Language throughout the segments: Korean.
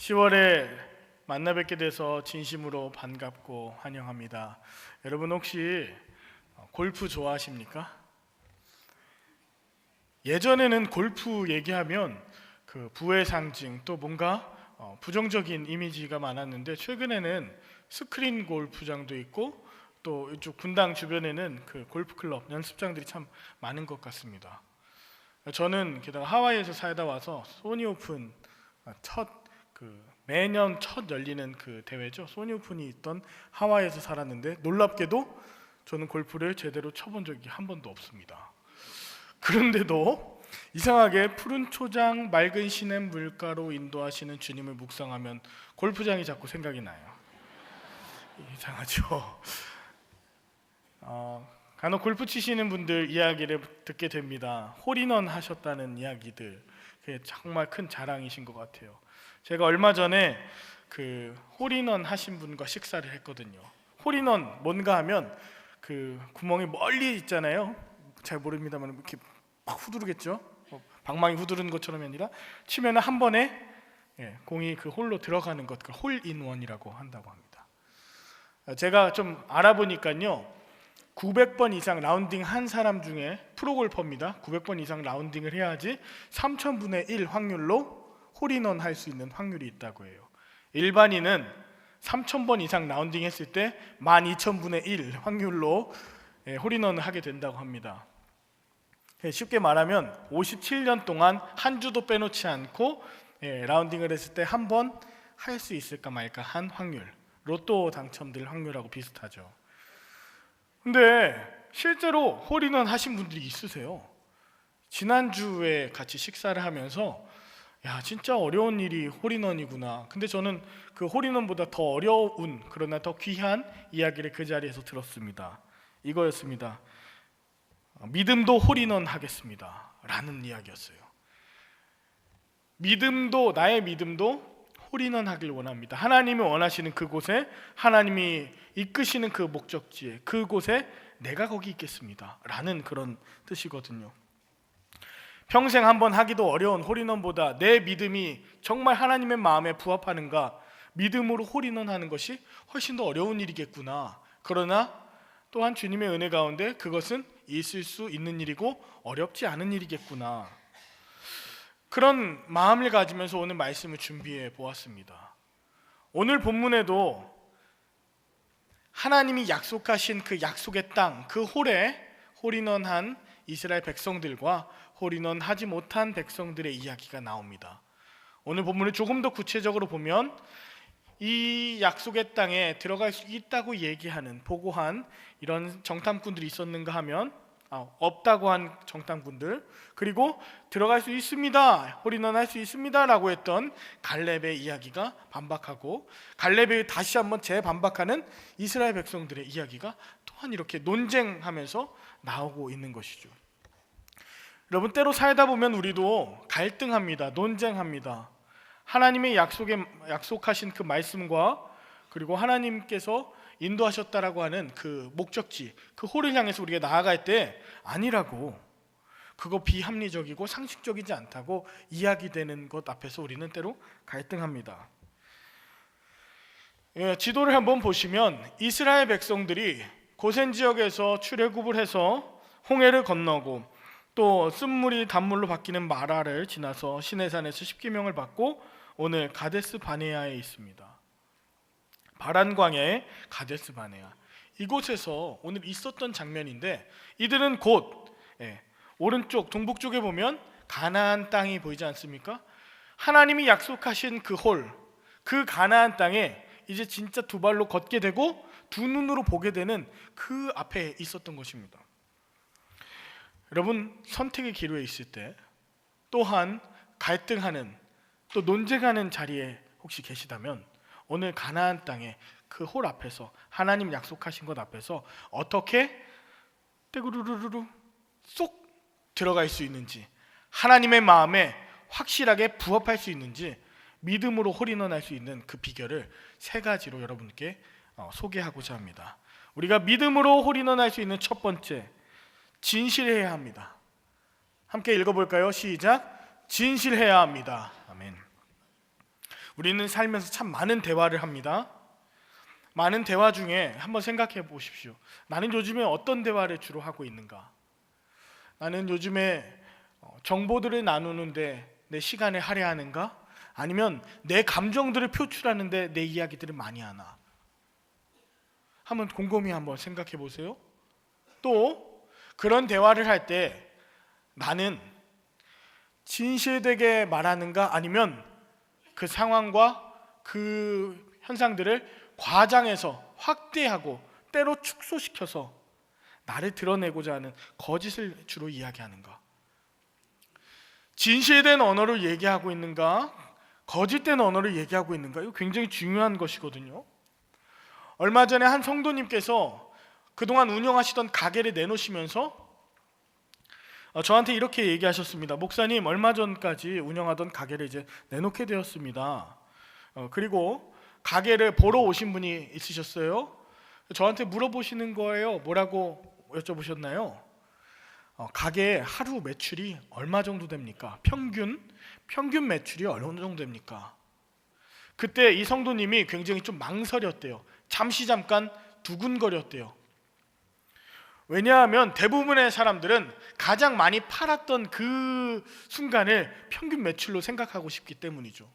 10월에 만나 뵙게 돼서 진심으로 반갑고 환영합니다. 여러분 혹시 골프 좋아하십니까? 예전에는 골프 얘기하면 그 부의 상징 또 뭔가 부정적인 이미지가 많았는데 최근에는 스크린 골프장도 있고 또 이쪽 분당 주변에는 그 골프 클럽 연습장들이 참 많은 것 같습니다. 저는 게다가 하와이에서 살다 와서 소니 오픈 매년 첫 열리는 그 대회죠. 소니 오픈이 있던 하와이에서 살았는데 놀랍게도 저는 골프를 제대로 쳐본 적이 한 번도 없습니다. 그런데도 이상하게 푸른 초장 맑은 시냇 물가로 인도하시는 주님을 묵상하면 골프장이 자꾸 생각이 나요. 이상하죠. 간혹 골프 치시는 분들 이야기를 듣게 됩니다. 홀인원 하셨다는 이야기들, 그게 정말 큰 자랑이신 것 같아요. 제가 얼마 전에 그 홀인원 하신 분과 식사를 했거든요. 홀인원 뭔가 하면 그 구멍이 멀리 있잖아요. 잘 모릅니다만 이렇게 막 후두르겠죠. 방망이 후두르는 것처럼이 아니라 치면 한 번에 공이 그 홀로 들어가는 것, 그 홀인원이라고 한다고 합니다. 제가 좀 알아보니까요, 900번 이상 라운딩 한 사람 중에 프로골퍼입니다. 900번 이상 라운딩을 해야지 3000분의 1 확률로 홀인원 할 수 있는 확률이 있다고 해요. 일반인은 3000번 이상 라운딩 했을 때 12000분의 1 확률로 홀인원을 하게 된다고 합니다. 쉽게 말하면 57년 동안 한 주도 빼놓지 않고 라운딩을 했을 때 한 번 할 수 있을까 말까 한 확률, 로또 당첨될 확률하고 비슷하죠. 근데 실제로 홀인원 하신 분들이 있으세요. 지난주에 같이 식사를 하면서 야, 진짜 어려운 일이 홀인원이구나. 근데 저는 그 홀인원보다 더 어려운, 그러나 더 귀한 이야기를 그 자리에서 들었습니다. 이거였습니다. 믿음도 홀인원 하겠습니다 라는 이야기였어요. 믿음도, 나의 믿음도 홀인원 하길 원합니다. 하나님이 원하시는 그곳에, 하나님이 이끄시는 그 목적지에, 그곳에 내가 거기 있겠습니다 라는 그런 뜻이거든요. 평생 한번 하기도 어려운 홀인원보다 내 믿음이 정말 하나님의 마음에 부합하는가, 믿음으로 홀인원 하는 것이 훨씬 더 어려운 일이겠구나. 그러나 또한 주님의 은혜 가운데 그것은 있을 수 있는 일이고 어렵지 않은 일이겠구나. 그런 마음을 가지면서 오늘 말씀을 준비해 보았습니다. 오늘 본문에도 하나님이 약속하신 그 약속의 땅, 그 홀에 홀인원한 이스라엘 백성들과 홀인원 하지 못한 백성들의 이야기가 나옵니다. 오늘 본문을 조금 더 구체적으로 보면 이 약속의 땅에 들어갈 수 있다고 얘기하는, 보고한 이런 정탐꾼들이 있었는가 하면 없다고 한 정탐꾼들, 그리고 들어갈 수 있습니다, 홀인원 할 수 있습니다 라고 했던 갈렙의 이야기가 반박하고, 갈렙이 다시 한번 재반박하는 이스라엘 백성들의 이야기가 또한 이렇게 논쟁하면서 나오고 있는 것이죠. 여러분, 때로 살다 보면 우리도 갈등합니다. 논쟁합니다. 하나님의 약속하신 그 말씀과 그리고 하나님께서 인도하셨다라고 하는 그 목적지, 그 홀을 향해서 우리가 나아갈 때 아니라고, 그거 비합리적이고 상식적이지 않다고 이야기되는 것 앞에서 우리는 때로 갈등합니다. 지도를 한번 보시면 이스라엘 백성들이 고센 지역에서 출애굽을 해서 홍해를 건너고 또 쓴물이 단물로 바뀌는 마라를 지나서 시내산에서 십계명을 받고 오늘 가데스 바네아에 있습니다. 바란 광야의 가데스 바네아, 이곳에서 오늘 있었던 장면인데, 이들은 곧 오른쪽 동북 쪽에 보면 가나안 땅이 보이지 않습니까? 하나님이 약속하신 그 홀, 그 가나안 땅에 이제 진짜 두 발로 걷게 되고 두 눈으로 보게 되는 그 앞에 있었던 것입니다. 여러분, 선택의 기로에 있을 때 또한 갈등하는, 또 논쟁하는 자리에 혹시 계시다면 오늘 가나안 땅에 그 홀 앞에서, 하나님 약속하신 것 앞에서 어떻게 떼구르르르 쏙 들어갈 수 있는지, 하나님의 마음에 확실하게 부합할 수 있는지 믿음으로 홀인원할 수 있는 그 비결을 세 가지로 여러분께 소개하고자 합니다. 우리가 믿음으로 홀인원할 수 있는 첫 번째, 진실해야 합니다. 함께 읽어볼까요? 시작. 진실해야 합니다. 아멘. 우리는 살면서 참 많은 대화를 합니다. 많은 대화 중에 한번 생각해 보십시오. 나는 요즘에 어떤 대화를 주로 하고 있는가? 나는 요즘에 정보들을 나누는데 내 시간을 할애하는가? 아니면 내 감정들을 표출하는데 내 이야기들을 많이 하나? 한번 곰곰이 한번 생각해 보세요. 또 그런 대화를 할 때 나는 진실되게 말하는가? 아니면 그 상황과 그 현상들을 과장해서 확대하고 때로 축소시켜서 나를 드러내고자 하는 거짓을 주로 이야기하는가? 진실된 언어를 얘기하고 있는가? 거짓된 언어를 얘기하고 있는가? 이거 굉장히 중요한 것이거든요. 얼마 전에 한 성도님께서 그동안 운영하시던 가게를 내놓으시면서 저한테 이렇게 얘기하셨습니다. 목사님, 얼마 전까지 운영하던 가게를 이제 내놓게 되었습니다. 그리고 가게를 보러 오신 분이 있으셨어요. 저한테 물어보시는 거예요. 뭐라고 여쭤보셨나요? 가게 하루 매출이 얼마 정도 됩니까? 평균 매출이 어느 정도 됩니까? 그때 이 성도님이 굉장히 좀 망설였대요. 잠깐 두근거렸대요. 왜냐하면 대부분의 사람들은 가장 많이 팔았던 그 순간을 평균 매출로 생각하고 싶기 때문이죠.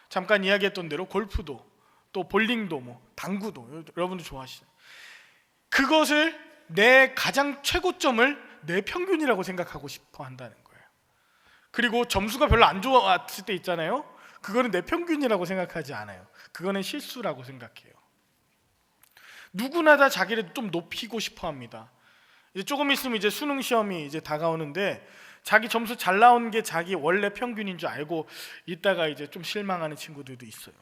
잠깐 이야기했던 대로 골프도, 또 볼링도, 당구도 여러분도 좋아하시죠. 그것을 내 가장 최고점을 내 평균이라고 생각하고 싶어 한다는 거예요. 그리고 점수가 별로 안 좋았을 때 있잖아요. 그거는 내 평균이라고 생각하지 않아요. 그거는 실수라고 생각해요. 누구나 다 자기를 좀 높이고 싶어 합니다. 이제 조금 있으면 이제 수능 시험이 이제 다가오는데 자기 점수 잘 나온 게 자기 원래 평균인 줄 알고 있다가 이제 좀 실망하는 친구들도 있어요.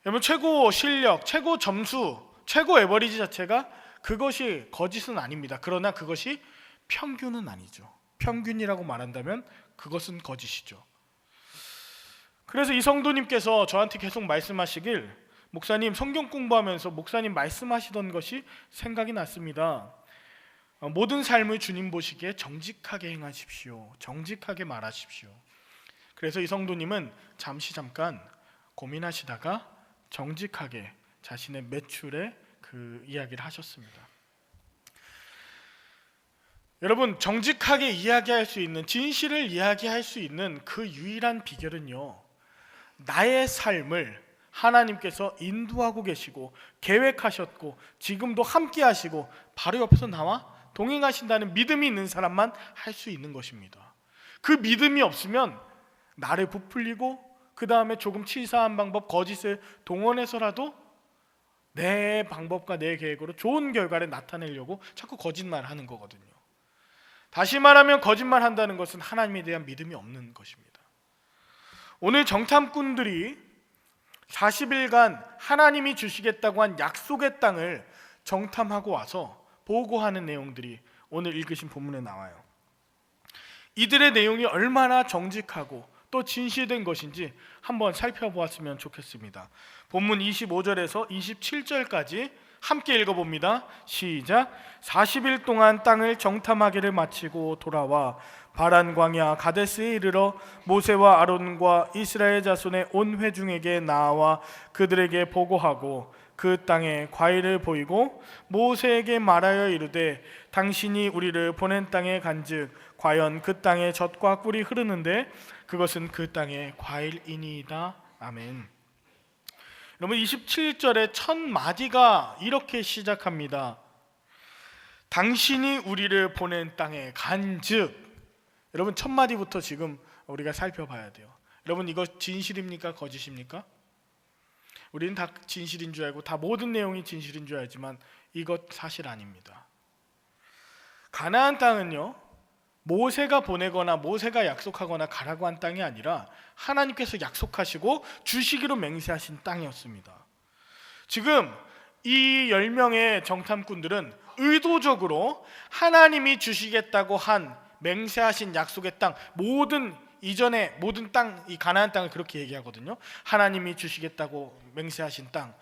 여러분, 최고 실력, 최고 점수, 최고 에버리지 자체가 그것이 거짓은 아닙니다. 그러나 그것이 평균은 아니죠. 평균이라고 말한다면 그것은 거짓이죠. 그래서 이 성도님께서 저한테 계속 말씀하시길, 목사님, 성경 공부하면서 목사님 말씀하시던 것이 생각이 났습니다. 모든 삶을 주님 보시기에 정직하게 행하십시오. 정직하게 말하십시오. 그래서 이 성도님은 잠깐 고민하시다가 정직하게 자신의 매출에 그 이야기를 하셨습니다. 여러분, 정직하게 이야기할 수 있는, 진실을 이야기할 수 있는 그 유일한 비결은요, 나의 삶을 하나님께서 인도하고 계시고 계획하셨고 지금도 함께 하시고 바로 옆에서 나와 동행하신다는 믿음이 있는 사람만 할 수 있는 것입니다. 그 믿음이 없으면 나를 부풀리고 그 다음에 조금 치사한 방법, 거짓을 동원해서라도 내 방법과 내 계획으로 좋은 결과를 나타내려고 자꾸 거짓말하는 거거든요. 다시 말하면 거짓말한다는 것은 하나님에 대한 믿음이 없는 것입니다. 오늘 정탐꾼들이 40일간 하나님이 주시겠다고 한 약속의 땅을 정탐하고 와서 보고하는 내용들이 오늘 읽으신 본문에 나와요. 이들의 내용이 얼마나 정직하고 또 진실된 것인지 한번 살펴보았으면 좋겠습니다. 본문 25절에서 27절까지 함께 읽어봅니다. 시작. 40일 동안 땅을 정탐하기를 마치고 돌아와 바란 광야 가데스에 이르러 모세와 아론과 이스라엘 자손의 온 회중에게 나와 그들에게 보고하고 그 땅에 과일을 보이고 모세에게 말하여 이르되 당신이 우리를 보낸 땅에 간즉 과연 그 땅에 젖과 꿀이 흐르는데 그것은 그 땅의 과일이니이다. 아멘. 여러분, 27절의 첫 마디가 이렇게 시작합니다. 당신이 우리를 보낸 땅에 간즉. 여러분, 첫 마디부터 지금 우리가 살펴봐야 돼요. 여러분, 이거 진실입니까? 거짓입니까? 우리는 다 진실인 줄 알고 다 모든 내용이 진실인 줄 알지만 이것 사실 아닙니다. 가나안 땅은요, 모세가 보내거나 모세가 약속하거나 가라고 한 땅이 아니라 하나님께서 약속하시고 주시기로 맹세하신 땅이었습니다. 지금 이 10명의 정탐꾼들은 의도적으로 하나님이 주시겠다고 한 맹세하신 약속의 땅, 이전에 모든 땅, 이 가나안 땅을 그렇게 얘기하거든요. 하나님이 주시겠다고 맹세하신 땅,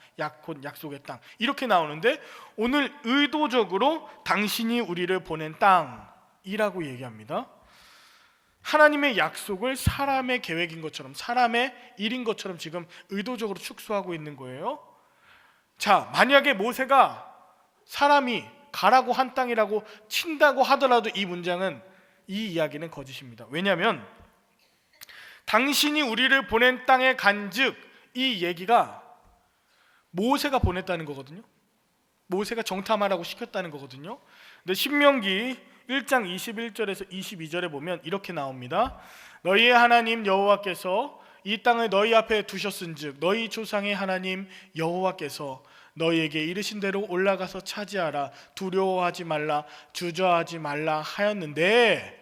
곧 약속의 땅, 이렇게 나오는데 오늘 의도적으로 당신이 우리를 보낸 땅이라고 얘기합니다. 하나님의 약속을 사람의 계획인 것처럼, 사람의 일인 것처럼 지금 의도적으로 축소하고 있는 거예요. 자, 만약에 모세가 사람이 가라고 한 땅이라고 친다고 하더라도 이 문장은, 이 이야기는 거짓입니다. 왜냐하면 당신이 우리를 보낸 땅에 간즉, 이 얘기가 모세가 보냈다는 거거든요. 모세가 정탐하라고 시켰다는 거거든요. 근데 신명기 1장 21절에서 22절에 보면 이렇게 나옵니다. 너희의 하나님 여호와께서 이 땅을 너희 앞에 두셨은즉 너희 조상의 하나님 여호와께서 너희에게 이르신 대로 올라가서 차지하라, 두려워하지 말라, 주저하지 말라 하였는데,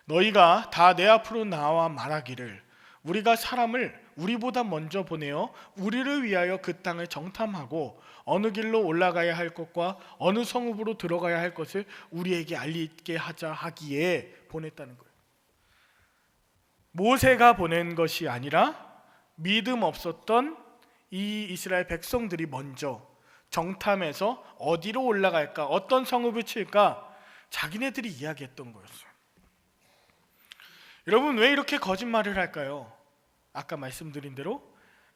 너희가 다 내 앞으로 나와 말하기를 우리가 사람을 우리보다 먼저 보내어 우리를 위하여 그 땅을 정탐하고 어느 길로 올라가야 할 것과 어느 성읍으로 들어가야 할 것을 우리에게 알리게 하자 하기에 보냈다는 거예요. 모세가 보낸 것이 아니라 믿음 없었던 이 이스라엘 백성들이 먼저 정탐해서 어디로 올라갈까, 어떤 성읍을 칠까 자기네들이 이야기했던 거였어요. 여러분, 왜 이렇게 거짓말을 할까요? 아까 말씀드린 대로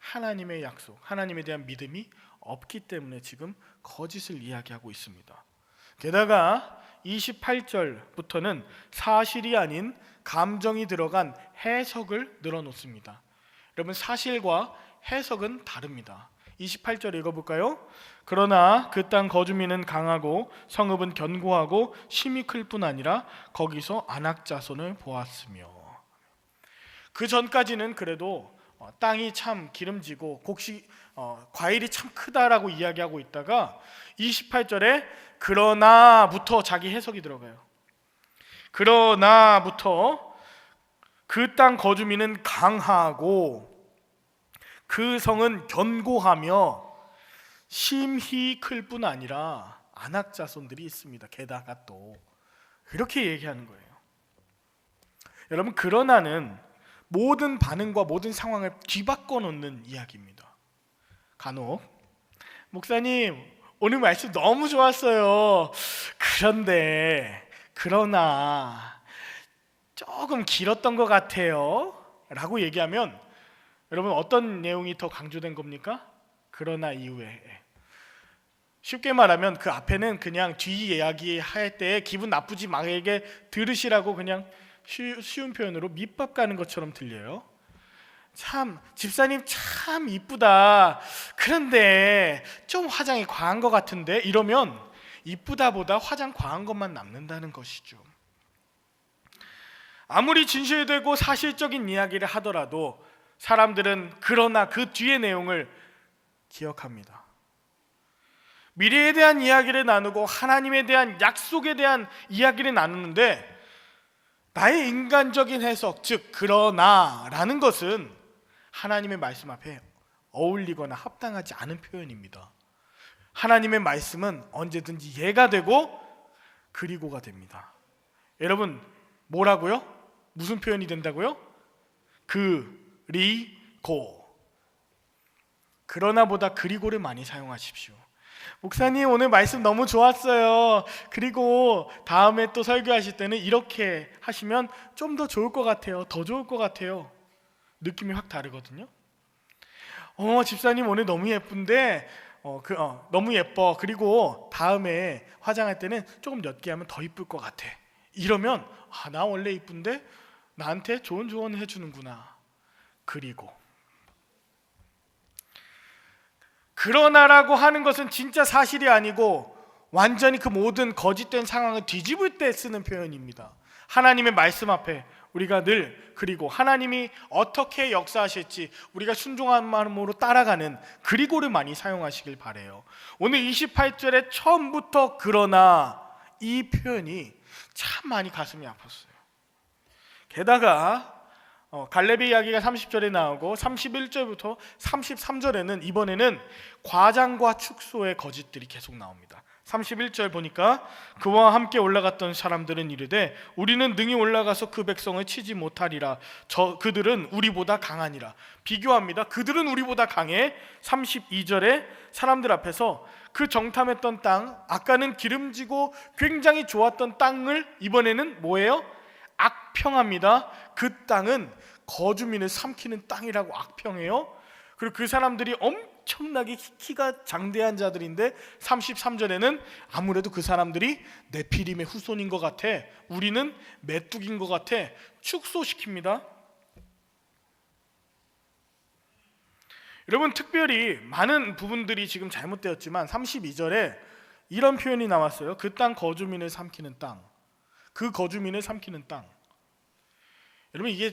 하나님의 약속, 하나님에 대한 믿음이 없기 때문에 지금 거짓을 이야기하고 있습니다. 게다가 28절부터는 사실이 아닌 감정이 들어간 해석을 늘어놓습니다. 여러분, 사실과 해석은 다릅니다. 28절 읽어볼까요? 그러나 그 땅 거주민은 강하고 성읍은 견고하고 심히 클 뿐 아니라 거기서 안악자손을 보았으며. 그 전까지는 그래도 땅이 참 기름지고 과일이 참 크다라고 이야기하고 있다가 28절에 그러나부터 자기 해석이 들어가요. 그러나부터 그 땅 거주민은 강하고 그 성은 견고하며 심히 클 뿐 아니라 안악자손들이 있습니다. 게다가 또 이렇게 얘기하는 거예요. 여러분, 그러나는 모든 반응과 모든 상황을 뒤바꿔 놓는 이야기입니다. 간혹 목사님 오늘 말씀 너무 좋았어요. 그러나 조금 길었던 것 같아요 라고 얘기하면 여러분, 어떤 내용이 더 강조된 겁니까? 그러나 이후에. 쉽게 말하면 그 앞에는 그냥 뒤 이야기 할 때 기분 나쁘지 말게 들으시라고 그냥 쉬운 표현으로 밑밥 가는 것처럼 들려요. 참 집사님 참 이쁘다, 그런데 좀 화장이 과한 것 같은데, 이러면 이쁘다보다 화장 과한 것만 남는다는 것이죠. 아무리 진실되고 사실적인 이야기를 하더라도 사람들은 그러나 그 뒤의 내용을 기억합니다. 미래에 대한 이야기를 나누고 하나님에 대한 약속에 대한 이야기를 나누는데 나의 인간적인 해석, 즉 그러나라는 것은 하나님의 말씀 앞에 어울리거나 합당하지 않은 표현입니다. 하나님의 말씀은 언제든지 예가 되고 그리고가 됩니다. 여러분, 뭐라고요? 무슨 표현이 된다고요? 그리고. 그러나보다 그리고를 많이 사용하십시오. 목사님 오늘 말씀 너무 좋았어요. 그리고 다음에 또 설교하실 때는 이렇게 하시면 좀 더 좋을 것 같아요. 더 좋을 것 같아요. 느낌이 확 다르거든요. 집사님 오늘 너무 예쁜데 너무 예뻐. 그리고 다음에 화장할 때는 조금 옅게 하면 더 이쁠 것 같아. 이러면 나 원래 이쁜데 나한테 좋은 조언을 해주는구나. 그러나라고 하는 것은 진짜 사실이 아니고 완전히 그 모든 거짓된 상황을 뒤집을 때 쓰는 표현입니다. 하나님의 말씀 앞에 우리가 늘 그리고 하나님이 어떻게 역사하실지 우리가 순종한 마음으로 따라가는 그리고를 많이 사용하시길 바라요. 오늘 28절에 처음부터 그러나 이 표현이 참 많이 가슴이 아팠어요. 게다가 갈렙의 이야기가 30절에 나오고 31절부터 33절에는 이번에는 과장과 축소의 거짓들이 계속 나옵니다. 31절 보니까 그와 함께 올라갔던 사람들은 이르되 우리는 능히 올라가서 그 백성을 치지 못하리라. 그들은 우리보다 강하니라. 비교합니다. 그들은 우리보다 강해. 32절에 사람들 앞에서 그 정탐했던 땅, 아까는 기름지고 굉장히 좋았던 땅을 이번에는 뭐예요? 악평합니다. 그 땅은 거주민을 삼키는 땅이라고 악평해요. 그리고 그 사람들이 엄청나게 키가 장대한 자들인데 33절에는 아무래도 그 사람들이 네피림의 후손인 것 같아, 우리는 메뚜기인 것 같아, 축소시킵니다. 여러분, 특별히 많은 부분들이 지금 잘못되었지만 32절에 이런 표현이 나왔어요. 그 땅 거주민을 삼키는 땅, 그 거주민을 삼키는 땅. 여러분, 이게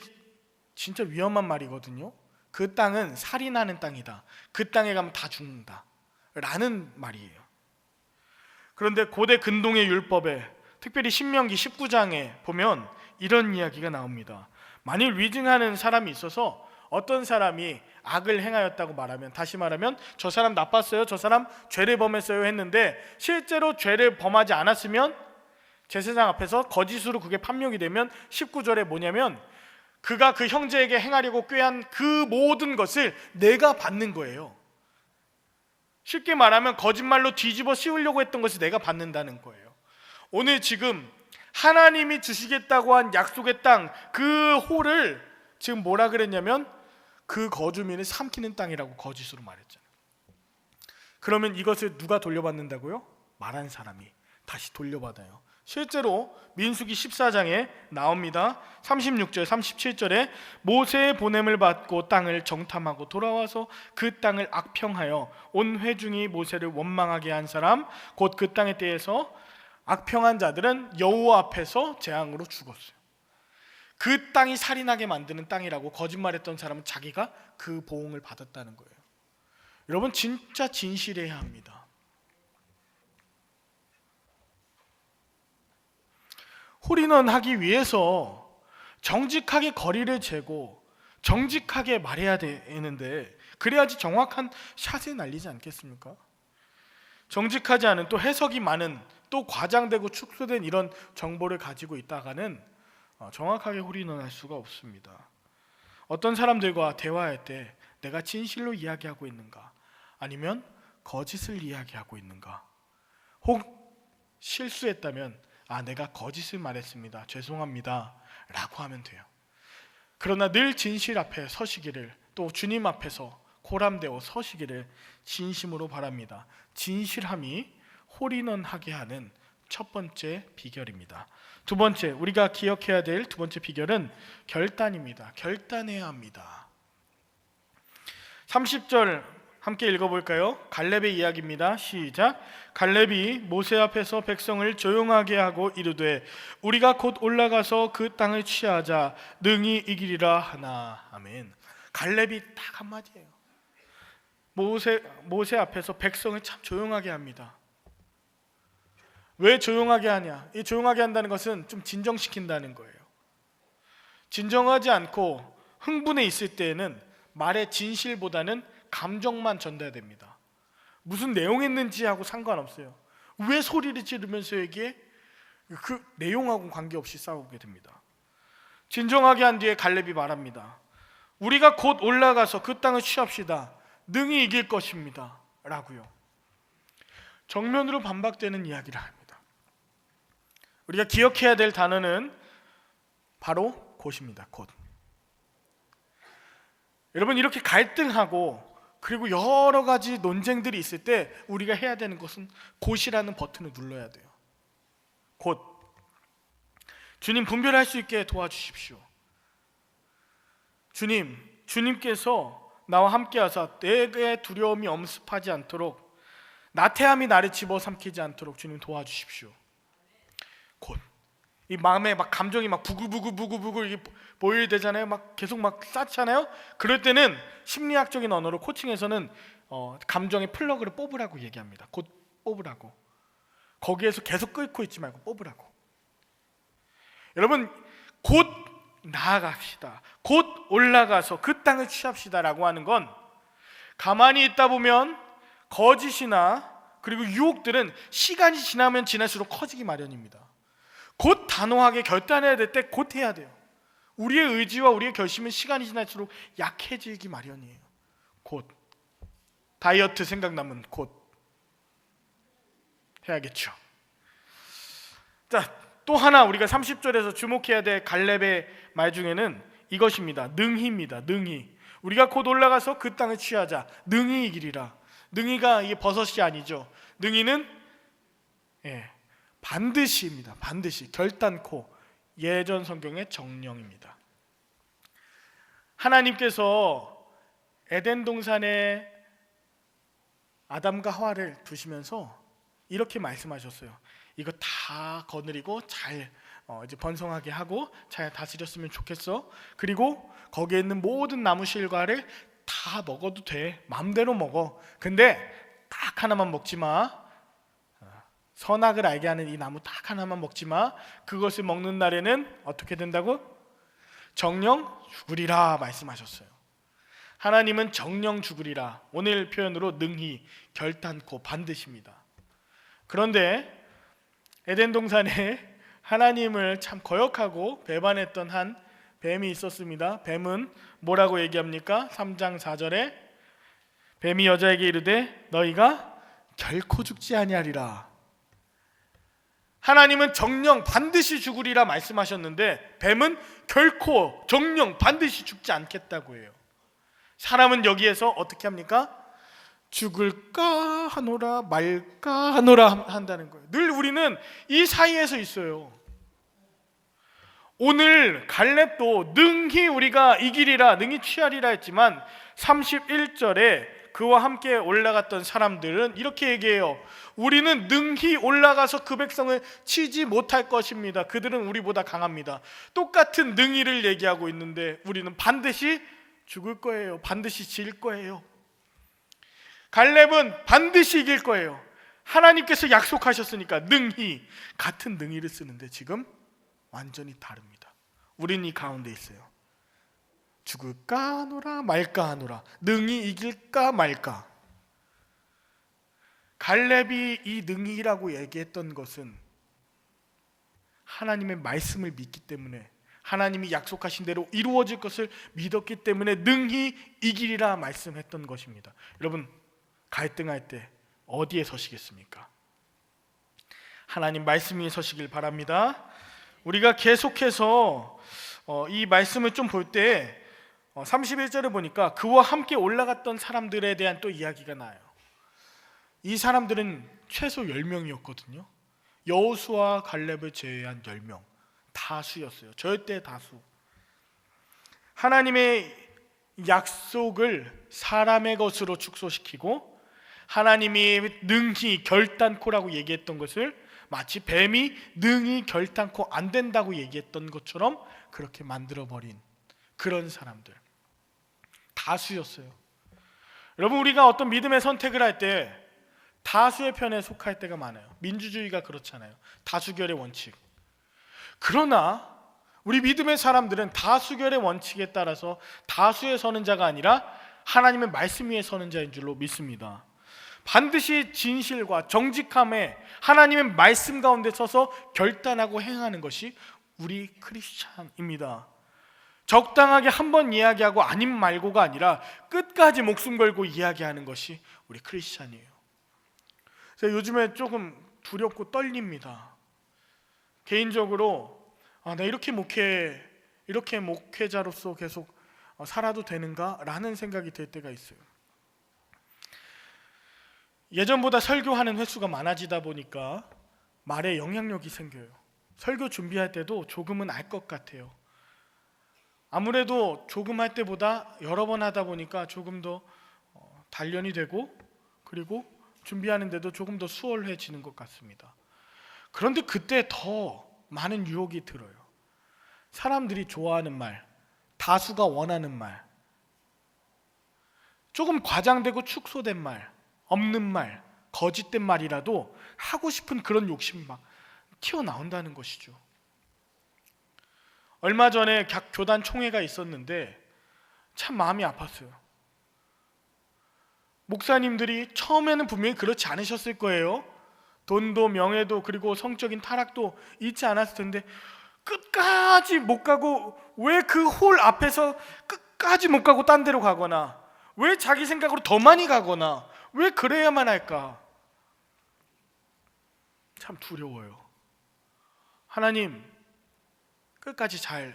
진짜 위험한 말이거든요. 그 땅은 살인하는 땅이다, 그 땅에 가면 다 죽는다 라는 말이에요. 그런데 고대 근동의 율법에, 특별히 신명기 19장에 보면 이런 이야기가 나옵니다. 만일 위증하는 사람이 있어서 어떤 사람이 악을 행하였다고 말하면, 다시 말하면 저 사람 나빴어요, 저 사람 죄를 범했어요 했는데 실제로 죄를 범하지 않았으면 제사장 앞에서 거짓으로 그게 판명이 되면 19절에 뭐냐면 그가 그 형제에게 행하려고 꾀한 그 모든 것을 내가 받는 거예요. 쉽게 말하면 거짓말로 뒤집어 씌우려고 했던 것을 내가 받는다는 거예요. 오늘 지금 하나님이 주시겠다고 한 약속의 땅, 그 호를 지금 뭐라 그랬냐면 그 거주민을 삼키는 땅이라고 거짓으로 말했잖아요. 그러면 이것을 누가 돌려받는다고요? 말한 사람이 다시 돌려받아요. 실제로 민수기 14장에 나옵니다. 36절 37절에 모세의 보냄을 받고 땅을 정탐하고 돌아와서 그 땅을 악평하여 온 회중이 모세를 원망하게 한 사람, 곧 그 땅에 대해서 악평한 자들은 여호와 앞에서 재앙으로 죽었어요. 그 땅이 살인하게 만드는 땅이라고 거짓말했던 사람은 자기가 그 보응을 받았다는 거예요. 여러분, 진짜 진실해야 합니다. 홀인원하기 위해서 정직하게 거리를 재고 정직하게 말해야 되는데 그래야지 정확한 샷을 날리지 않겠습니까? 정직하지 않은, 또 해석이 많은, 또 과장되고 축소된 이런 정보를 가지고 있다가는 정확하게 홀인원할 수가 없습니다. 어떤 사람들과 대화할 때 내가 진실로 이야기하고 있는가, 아니면 거짓을 이야기하고 있는가, 혹 실수했다면 내가 거짓을 말했습니다, 죄송합니다 라고 하면 돼요. 그러나 늘 진실 앞에 서시기를, 또 주님 앞에서 고람되어 서시기를 진심으로 바랍니다. 진실함이 홀인원하게 하는 첫 번째 비결입니다. 두 번째, 우리가 기억해야 될 두 번째 비결은 결단입니다. 결단해야 합니다. 30절 함께 읽어볼까요? 갈렙의 이야기입니다. 시작. 갈렙이 모세 앞에서 백성을 조용하게 하고 이르되 우리가 곧 올라가서 그 땅을 취하자 능히 이기리라 하나. 아멘. 갈렙이 딱 한마디예요. 모세 앞에서 백성을 참 조용하게 합니다. 왜 조용하게 하냐? 이 조용하게 한다는 것은 좀 진정시킨다는 거예요. 진정하지 않고 흥분해 있을 때에는 말의 진실보다는 감정만 전달됩니다. 무슨 내용했는지 하고 상관없어요. 왜 소리를 지르면서 얘기해? 그 내용하고 관계없이 싸우게 됩니다. 진정하게 한 뒤에 갈렙이 말합니다. 우리가 곧 올라가서 그 땅을 취합시다. 능히 이길 것입니다 라고요. 정면으로 반박되는 이야기를 합니다. 우리가 기억해야 될 단어는 바로 곧입니다. 곧. 여러분, 이렇게 갈등하고 그리고 여러 가지 논쟁들이 있을 때 우리가 해야 되는 것은 곧이라는 버튼을 눌러야 돼요. 곧. 주님, 분별할 수 있게 도와주십시오. 주님께서 나와 함께 하사 내게 두려움이 엄습하지 않도록, 나태함이 나를 집어삼키지 않도록 주님 도와주십시오. 곧. 이 마음에 막 감정이 막 부글부글 이게 보일되잖아요. 막 계속 막 쌓잖아요. 그럴 때는 심리학적인 언어로 코칭에서는 감정의 플러그를 뽑으라고 얘기합니다. 곧 뽑으라고. 거기에서 계속 끓고 있지 말고 뽑으라고. 여러분, 곧 나아갑시다. 곧 올라가서 그 땅을 취합시다 라고 하는 건, 가만히 있다 보면 거짓이나 그리고 유혹들은 시간이 지나면 지날수록 커지기 마련입니다. 곧 단호하게 결단해야 될 때 곧 해야 돼요. 우리의 의지와 우리의 결심은 시간이 지날수록 약해지기 마련이에요. 곧. 다이어트 생각나면 곧 해야겠죠. 자, 또 하나 우리가 30절에서 주목해야 될 갈렙의 말 중에는 이것입니다. 능히입니다. 능히. 우리가 곧 올라가서 그 땅을 취하자. 능히 이기리라. 능히가 이게 버섯이 아니죠. 능히는 반드시입니다. 반드시 결단코 예전 성경의 정령입니다. 하나님께서 에덴 동산에 아담과 하와를 두시면서 이렇게 말씀하셨어요. 이거 다 거느리고 잘 이제 번성하게 하고 잘 다스렸으면 좋겠어. 그리고 거기에 있는 모든 나무 실과를 다 먹어도 돼. 마음대로 먹어. 근데 딱 하나만 먹지 마. 선악을 알게 하는 이 나무 딱 하나만 먹지 마. 그것을 먹는 날에는 어떻게 된다고? 정령 죽으리라 말씀하셨어요. 하나님은 정령 죽으리라. 오늘 표현으로 능히, 결단코, 반드시입니다. 그런데 에덴 동산에 하나님을 참 거역하고 배반했던 한 뱀이 있었습니다. 뱀은 뭐라고 얘기합니까? 3장 4절에 뱀이 여자에게 이르되 너희가 결코 죽지 아니하리라. 하나님은 정령 반드시 죽으리라 말씀하셨는데 뱀은 결코 정령 반드시 죽지 않겠다고 해요. 사람은 여기에서 어떻게 합니까? 죽을까 하노라 말까 하노라 한다는 거예요. 늘 우리는 이 사이에서 있어요. 오늘 갈렙도 능히 우리가 이기리라, 능히 취하리라 했지만 31절에 그와 함께 올라갔던 사람들은 이렇게 얘기해요. 우리는 능히 올라가서 그 백성을 치지 못할 것입니다. 그들은 우리보다 강합니다. 똑같은 능히를 얘기하고 있는데 우리는 반드시 죽을 거예요. 반드시 질 거예요. 갈렙은 반드시 이길 거예요. 하나님께서 약속하셨으니까 능히, 같은 능히를 쓰는데 지금 완전히 다릅니다. 우린 이 가운데 있어요. 죽을까 하노라 말까 하노라. 능히 이길까 말까. 갈렙이 이 능히라고 얘기했던 것은 하나님의 말씀을 믿기 때문에, 하나님이 약속하신 대로 이루어질 것을 믿었기 때문에 능히 이기리라 말씀했던 것입니다. 여러분, 갈등할 때 어디에 서시겠습니까? 하나님 말씀 위에 서시길 바랍니다. 우리가 계속해서 이 말씀을 좀 볼 때 31절을 보니까 그와 함께 올라갔던 사람들에 대한 또 이야기가 나요. 이 사람들은 최소 10명이었거든요. 여호수아 갈렙을 제외한 10명, 다수였어요. 절대 다수. 하나님의 약속을 사람의 것으로 축소시키고 하나님이 능히 결단코라고 얘기했던 것을 마치 뱀이 능히 결단코 안 된다고 얘기했던 것처럼 그렇게 만들어버린 그런 사람들, 다수였어요. 여러분, 우리가 어떤 믿음의 선택을 할 때 다수의 편에 속할 때가 많아요. 민주주의가 그렇잖아요. 다수결의 원칙. 그러나 우리 믿음의 사람들은 다수결의 원칙에 따라서 다수에 서는 자가 아니라 하나님의 말씀 위에 서는 자인 줄로 믿습니다. 반드시 진실과 정직함에 하나님의 말씀 가운데 서서 결단하고 행하는 것이 우리 크리스찬입니다. 적당하게 한 번 이야기하고 아님 말고가 아니라 끝까지 목숨 걸고 이야기하는 것이 우리 크리스찬이에요. 제가 요즘에 조금 두렵고 떨립니다. 개인적으로 나 이렇게 목회자로서 계속 살아도 되는가? 라는 생각이 들 때가 있어요. 예전보다 설교하는 횟수가 많아지다 보니까 말에 영향력이 생겨요. 설교 준비할 때도 조금은 알 것 같아요. 아무래도 조금 할 때보다 여러 번 하다 보니까 조금 더 단련이 되고, 그리고 준비하는데도 조금 더 수월해지는 것 같습니다. 그런데 그때 더 많은 유혹이 들어요. 사람들이 좋아하는 말, 다수가 원하는 말, 조금 과장되고 축소된 말, 없는 말, 거짓된 말이라도 하고 싶은 그런 욕심이 막 튀어나온다는 것이죠. 얼마 전에 교단 총회가 있었는데 참 마음이 아팠어요. 목사님들이 처음에는 분명히 그렇지 않으셨을 거예요. 돈도 명예도 그리고 성적인 타락도 있지 않았을 텐데 끝까지 못 가고, 왜 그 홀 앞에서 끝까지 못 가고 딴 데로 가거나, 왜 자기 생각으로 더 많이 가거나, 왜 그래야만 할까? 참 두려워요. 하나님, 끝까지 잘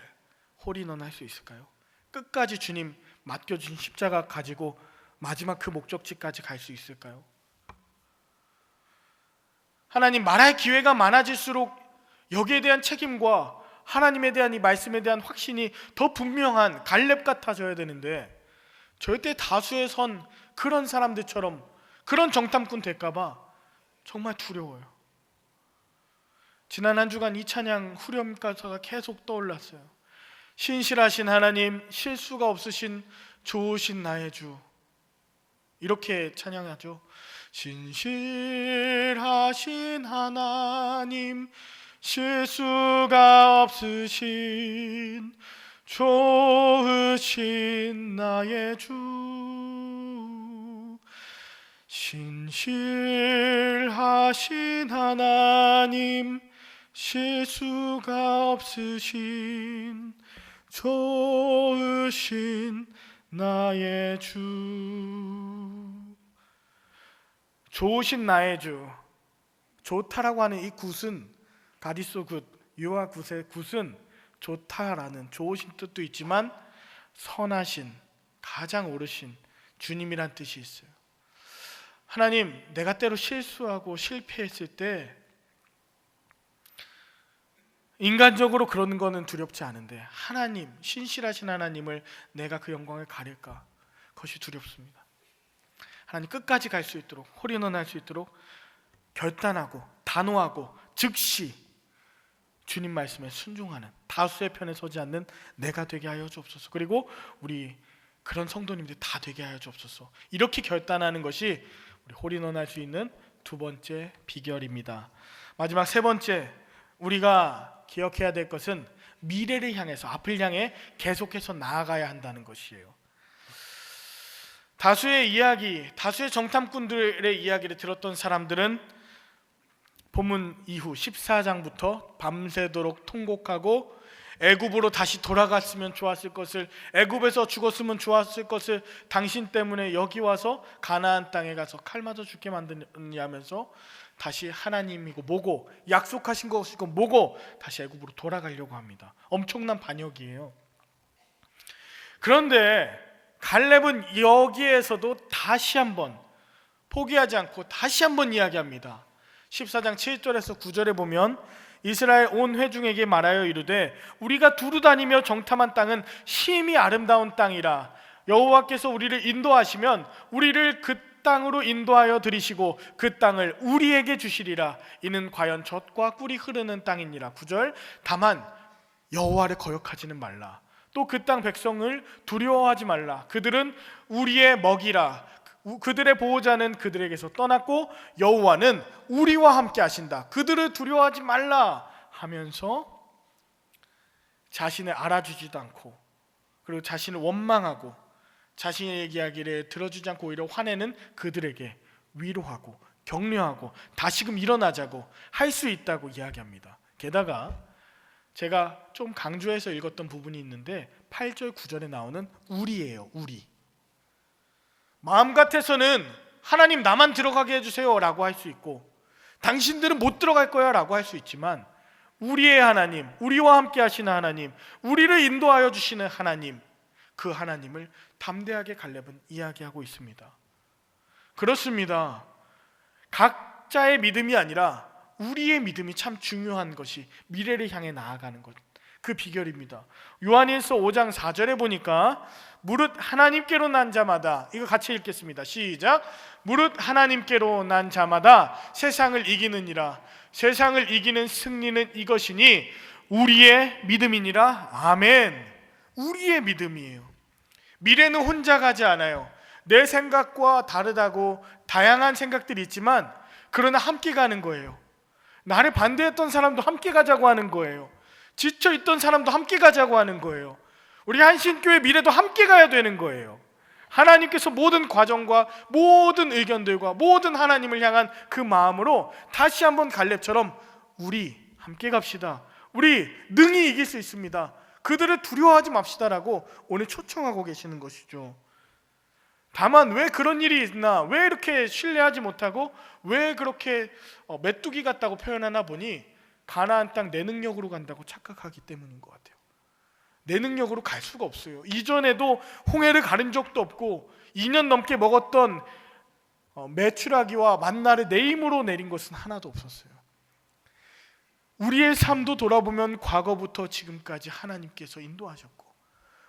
홀인원 할 수 있을까요? 끝까지 주님 맡겨주신 십자가 가지고 마지막 그 목적지까지 갈 수 있을까요? 하나님, 말할 기회가 많아질수록 여기에 대한 책임과 하나님에 대한 이 말씀에 대한 확신이 더 분명한 갈렙 같아져야 되는데 절대 다수의 선 그런 사람들처럼 그런 정탐꾼 될까봐 정말 두려워요. 지난 한 주간 이 찬양 후렴 가사가 계속 떠올랐어요. 신실하신 하나님, 실수가 없으신 좋으신 나의 주. 이렇게 찬양하죠. 신실하신 하나님, 실수가 없으신 좋으신 나의 주. 신실하신 하나님, 실수가 없으신 좋으신 나의 주. 좋으신 나의 주. 좋다라고 하는 이 굿은 가디소 굿, 유아 굿의 굿은 좋다라는 좋으신 뜻도 있지만 선하신, 가장 옳으신 주님이란 뜻이 있어요. 하나님, 내가 때로 실수하고 실패했을 때 인간적으로 그러는 거는 두렵지 않은데 하나님, 신실하신 하나님을 내가 그 영광을 가릴까? 그것이 두렵습니다. 하나님, 끝까지 갈 수 있도록, 홀인원 할 수 있도록 결단하고 단호하고 즉시 주님 말씀에 순종하는, 다수의 편에 서지 않는 내가 되게 하여 주옵소서. 그리고 우리 그런 성도님들 다 되게 하여 주옵소서. 이렇게 결단하는 것이 우리 홀인원 할 수 있는 두 번째 비결입니다. 마지막 세 번째, 우리가 기억해야 될 것은 미래를 향해서, 앞을 향해 계속해서 나아가야 한다는 것이에요. 다수의 이야기, 다수의 정탐꾼들의 이야기를 들었던 사람들은 본문 이후 14장부터 밤새도록 통곡하고 애굽으로 다시 돌아갔으면 좋았을 것을, 애굽에서 죽었으면 좋았을 것을 당신 때문에 여기 와서 가나안 땅에 가서 칼 맞아 죽게 만드냐면서 다시 하나님이고 뭐고 약속하신 것이고 뭐고 다시 애굽으로 돌아가려고 합니다. 엄청난 반역이에요. 그런데 갈렙은 여기에서도 다시 한번 포기하지 않고 다시 한번 이야기합니다. 14장 7절에서 9절에 보면 이스라엘 온 회중에게 말하여 이르되 우리가 두루 다니며 정탐한 땅은 심히 아름다운 땅이라. 여호와께서 우리를 인도하시면 우리를 그 땅으로 인도하여 들이시고 그 땅을 우리에게 주시리라. 이는 과연 젖과 꿀이 흐르는 땅이니라. 9절, 다만 여호와를 거역하지는 말라. 또 그 땅 백성을 두려워하지 말라. 그들은 우리의 먹이라. 그들의 보호자는 그들에게서 떠났고 여호와는 우리와 함께 하신다. 그들을 두려워하지 말라 하면서 자신을 알아주지도 않고 그리고 자신을 원망하고 자신의 이야기를 들어주지 않고 오히려 화내는 그들에게 위로하고 격려하고 다시금 일어나자고 할 수 있다고 이야기합니다. 게다가 제가 좀 강조해서 읽었던 부분이 있는데 8절 9절에 나오는 우리예요. 우리. 마음 같아서는 하나님 나만 들어가게 해주세요 라고 할 수 있고 당신들은 못 들어갈 거야 라고 할 수 있지만 우리의 하나님, 우리와 함께 하시는 하나님, 우리를 인도하여 주시는 하나님, 그 하나님을 담대하게 갈렙은 이야기하고 있습니다. 그렇습니다. 각자의 믿음이 아니라 우리의 믿음이 참 중요한 것이 미래를 향해 나아가는 것, 그 비결입니다. 요한일서 5장 4절에 보니까 무릇 하나님께로 난 자마다, 이거 같이 읽겠습니다. 시작. 무릇 하나님께로 난 자마다 세상을 이기느니라. 세상을 이기는 승리는 이것이니 우리의 믿음이니라. 아멘. 우리의 믿음이에요. 미래는 혼자 가지 않아요. 내 생각과 다르다고 다양한 생각들이 있지만 그러나 함께 가는 거예요. 나를 반대했던 사람도 함께 가자고 하는 거예요. 지쳐있던 사람도 함께 가자고 하는 거예요. 우리 한신교회 미래도 함께 가야 되는 거예요. 하나님께서 모든 과정과 모든 의견들과 모든 하나님을 향한 그 마음으로 다시 한번 갈렙처럼 우리 함께 갑시다. 우리 능히 이길 수 있습니다. 그들을 두려워하지 맙시다라고 오늘 초청하고 계시는 것이죠. 다만 왜 그런 일이 있나, 왜 이렇게 신뢰하지 못하고 왜 그렇게 메뚜기 같다고 표현하나 보니 가나안 땅 내 능력으로 간다고 착각하기 때문인 것 같아요. 내 능력으로 갈 수가 없어요. 이전에도 홍해를 가른 적도 없고 2년 넘게 먹었던 메추라기와 만나를 내 힘으로 내린 것은 하나도 없었어요. 우리의 삶도 돌아보면 과거부터 지금까지 하나님께서 인도하셨고,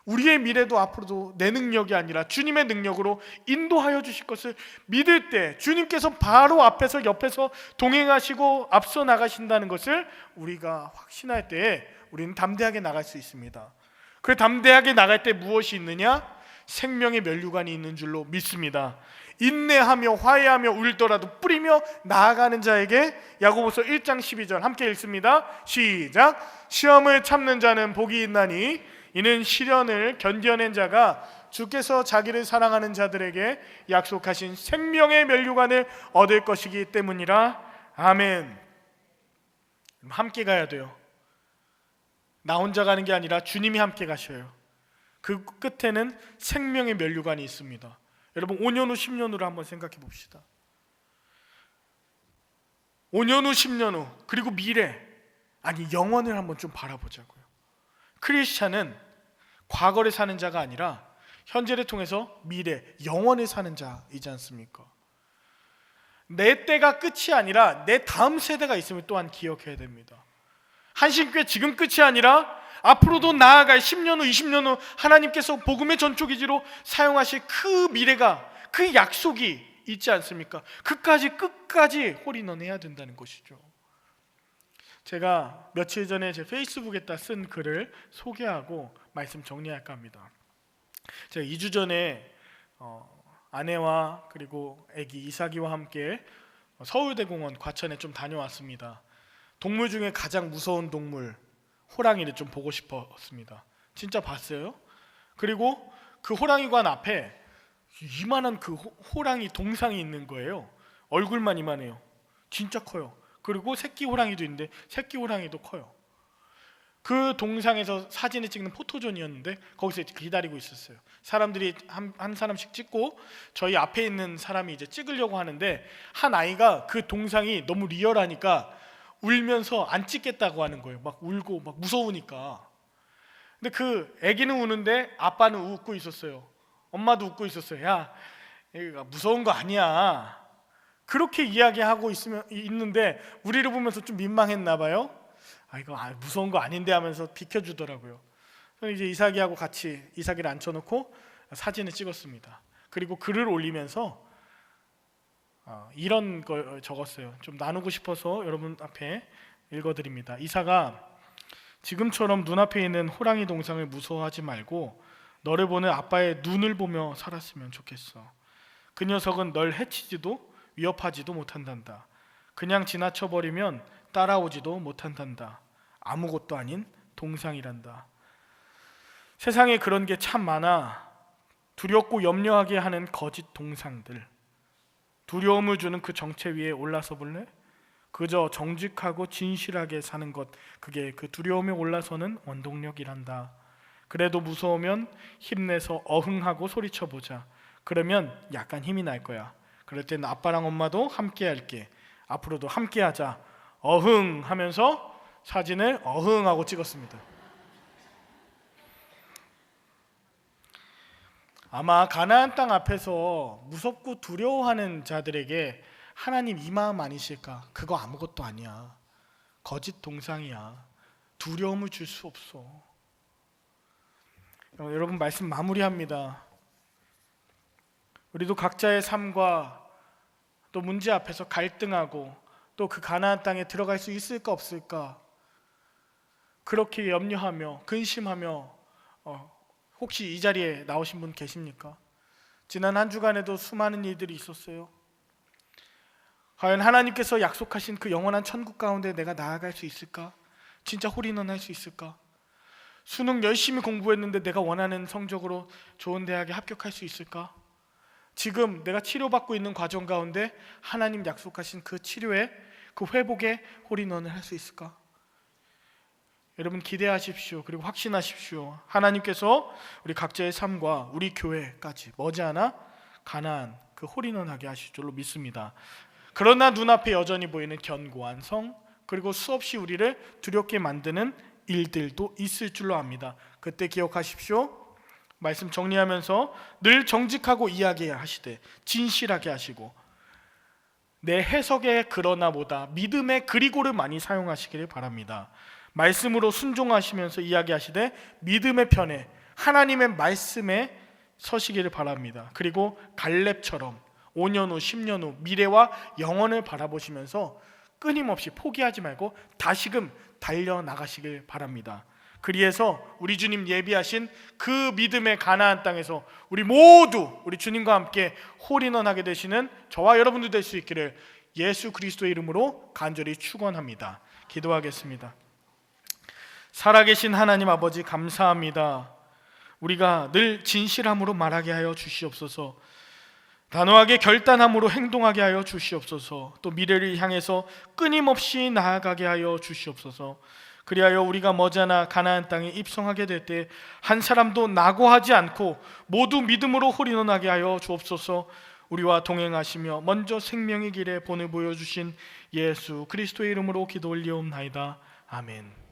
우리의 미래도 앞으로도 내 능력이 아니라 주님의 능력으로 인도하여 주실 것을 믿을 때, 주님께서 바로 앞에서 옆에서 동행하시고 앞서 나가신다는 것을 우리가 확신할 때에 우리는 담대하게 나갈 수 있습니다. 그 담대하게 나갈 때 무엇이 있느냐? 생명의 면류관이 있는 줄로 믿습니다. 인내하며 화해하며 울더라도 뿌리며 나아가는 자에게, 야고보서 1장 12절 함께 읽습니다. 시작. 시험을 참는 자는 복이 있나니 이는 시련을 견뎌낸 자가 주께서 자기를 사랑하는 자들에게 약속하신 생명의 면류관을 얻을 것이기 때문이라. 아멘. 함께 가야 돼요. 나 혼자 가는 게 아니라 주님이 함께 가셔요. 그 끝에는 생명의 면류관이 있습니다. 여러분 5년 후 10년 후를 한번 생각해 봅시다. 5년 후 10년 후 그리고 미래, 아니 영원을 한번 좀 바라보자고요. 크리스찬은 과거를 사는 자가 아니라 현재를 통해서 미래, 영원을 사는 자이지 않습니까? 내 때가 끝이 아니라 내 다음 세대가 있음을 또한 기억해야 됩니다. 한신교회 지금 끝이 아니라 앞으로도 나아갈 10년 후, 20년 후 하나님께서 복음의 전초기지로 사용하실 그 미래가, 그 약속이 있지 않습니까? 끝까지 홀인원해야 된다는 것이죠. 제가 며칠 전에 제 페이스북에다 쓴 글을 소개하고 말씀 정리할까 합니다. 제가 2주 전에 아내와 그리고 아기 이삭이와 함께 서울대공원 과천에 좀 다녀왔습니다. 동물 중에 가장 무서운 동물 호랑이를 좀 보고 싶었습니다. 진짜 봤어요. 그리고 그 호랑이관 앞에 이만한 그 호랑이 동상이 있는 거예요. 얼굴만 이만해요. 진짜 커요. 그리고 새끼 호랑이도 있는데 새끼 호랑이도 커요. 그 동상에서 사진을 찍는 포토존이었는데 거기서 기다리고 있었어요. 사람들이 한 사람씩 찍고 저희 앞에 있는 사람이 이제 찍으려고 하는데 한 아이가 그 동상이 너무 리얼하니까 울면서 안 찍겠다고 하는 거예요. 막 울고 막 무서우니까. 근데 그 아기는 우는데 아빠는 웃고 있었어요. 엄마도 웃고 있었어요. 야, 애가 무서운 거 아니야. 그렇게 이야기하고 있는데 우리를 보면서 좀 민망했나 봐요. 이거 무서운 거 아닌데 하면서 비켜주더라고요. 그래서 이제 이삭이하고 같이 이삭이를 앉혀놓고 사진을 찍었습니다. 그리고 글을 올리면서 이런 걸 적었어요. 좀 나누고 싶어서 여러분 앞에 읽어드립니다. 이삭아, 지금처럼 눈앞에 있는 호랑이 동상을 무서워하지 말고 너를 보는 아빠의 눈을 보며 살았으면 좋겠어. 그 녀석은 널 해치지도 위협하지도 못한단다. 그냥 지나쳐버리면 따라오지도 못한단다. 아무것도 아닌 동상이란다. 세상에 그런 게 참 많아. 두렵고 염려하게 하는 거짓 동상들. 두려움을 주는 그 정체 위에 올라서 볼래? 그저 정직하고 진실하게 사는 것, 그게 그 두려움에 올라서는 원동력이란다. 그래도 무서우면 힘내서 어흥하고 소리쳐보자. 그러면 약간 힘이 날 거야. 그럴 땐 아빠랑 엄마도 함께 할게. 앞으로도 함께 하자. 어흥 하면서 사진을 어흥하고 찍었습니다. 아마 가나안 땅 앞에서 무섭고 두려워하는 자들에게 하나님 이 마음 아니실까? 그거 아무것도 아니야. 거짓 동상이야. 두려움을 줄 수 없어. 여러분 말씀 마무리합니다. 우리도 각자의 삶과 또 문제 앞에서 갈등하고 또 그 가나안 땅에 들어갈 수 있을까 없을까 그렇게 염려하며 근심하며 혹시 이 자리에 나오신 분 계십니까? 지난 한 주간에도 수많은 일들이 있었어요. 과연 하나님께서 약속하신 그 영원한 천국 가운데 내가 나아갈 수 있을까? 진짜 홀인원 할 수 있을까? 수능 열심히 공부했는데 내가 원하는 성적으로 좋은 대학에 합격할 수 있을까? 지금 내가 치료받고 있는 과정 가운데 하나님 약속하신 그 치료에, 그 회복에 홀인원을 할 수 있을까? 여러분 기대하십시오. 그리고 확신하십시오. 하나님께서 우리 각자의 삶과 우리 교회까지 머지않아 가나안 그 홀인원하게 하실 줄로 믿습니다. 그러나 눈앞에 여전히 보이는 견고한 성, 그리고 수없이 우리를 두렵게 만드는 일들도 있을 줄로 압니다. 그때 기억하십시오. 말씀 정리하면서 늘 정직하고 이야기하시되 진실하게 하시고 내 해석의 그러나보다 믿음의 그리고를 많이 사용하시기를 바랍니다. 말씀으로 순종하시면서 이야기하시되 믿음의 편에 하나님의 말씀에 서시기를 바랍니다. 그리고 갈렙처럼 5년 후 10년 후 미래와 영원을 바라보시면서 끊임없이 포기하지 말고 다시금 달려나가시길 바랍니다. 그리해서 우리 주님 예비하신 그 믿음의 가나안 땅에서 우리 모두 우리 주님과 함께 홀인원하게 되시는 저와 여러분도 될 수 있기를 예수 그리스도의 이름으로 간절히 축원합니다. 기도하겠습니다. 살아계신 하나님 아버지 감사합니다. 우리가 늘 진실함으로 말하게 하여 주시옵소서. 단호하게 결단함으로 행동하게 하여 주시옵소서. 또 미래를 향해서 끊임없이 나아가게 하여 주시옵소서. 그리하여 우리가 머지않아 가나안 땅에 입성하게 될 때 한 사람도 낙오하지 않고 모두 믿음으로 홀인원하게 하여 주옵소서. 우리와 동행하시며 먼저 생명의 길에 본을 보여주신 예수 그리스도의 이름으로 기도 올리옵나이다. 아멘.